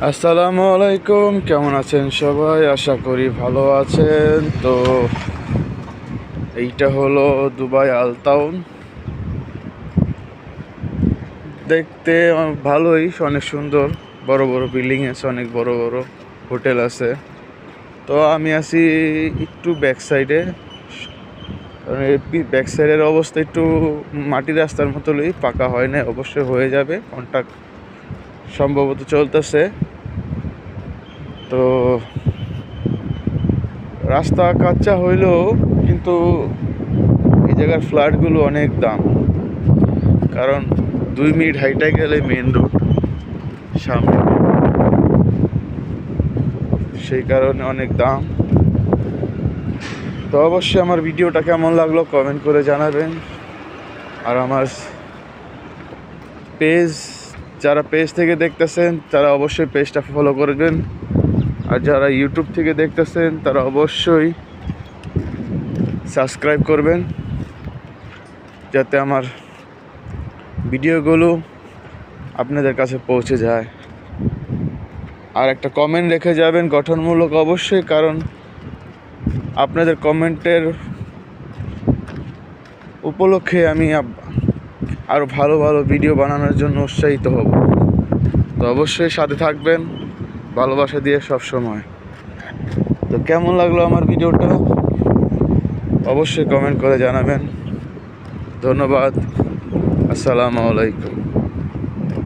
আসসালামু আলাইকুম, কেমন আছেন সবাই? আশা করি ভালো আছেন। তো এইটা হলো দুবাই আলটাউন। দেখতে ভালোই, অনেক সুন্দর, বড় বড় বিল্ডিং আছে, অনেক বড় বড় হোটেল আছে। তো আমি আছি একটু ব্যাক সাইডে, কারণ এই ব্যাক সাইডের অবস্থা একটু মাটির রাস্তার মতোই, পাকা হয় না, অবশ্যই হয়ে যাবে, কন্ট্রাক্ট সম্ভবত চলতেছে। তো রাস্তা কাঁচা হইলেও কিন্তু এই জায়গার ফ্ল্যাটগুলো অনেক দাম, কারণ 2 মিনিট হাইটা গেলে মেন রোড সামনে, সেই কারণে অনেক দাম। তো অবশ্যই আমার ভিডিওটা কেমন লাগলো কমেন্ট করে জানাবেন। আর আমার পেজ, যারা পেজ থেকে দেখতেছেন তারা অবশ্যই পেজটা ফলো করবেন, আর যারা ইউটিউব থেকে দেখতেছেন তারা অবশ্যই সাবস্ক্রাইব করবেন, যাতে আমার ভিডিওগুলো আপনাদের কাছে পৌঁছে যায়। আর একটা কমেন্ট রেখে যাবেন গঠনমূলক অবশ্যই, কারণ আপনাদের কমেন্টের উপলক্ষে আমি আরও ভালো ভালো ভিডিও বানানোর জন্য উৎসাহিত হব। তো অবশ্যই সাথে থাকবেন, ভালোবাসা দিয়ে সব সময়। তো কেমন লাগলো আমার ভিডিওটা অবশ্যই কমেন্ট করে জানাবেন। ধন্যবাদ। আসসালামু আলাইকুম।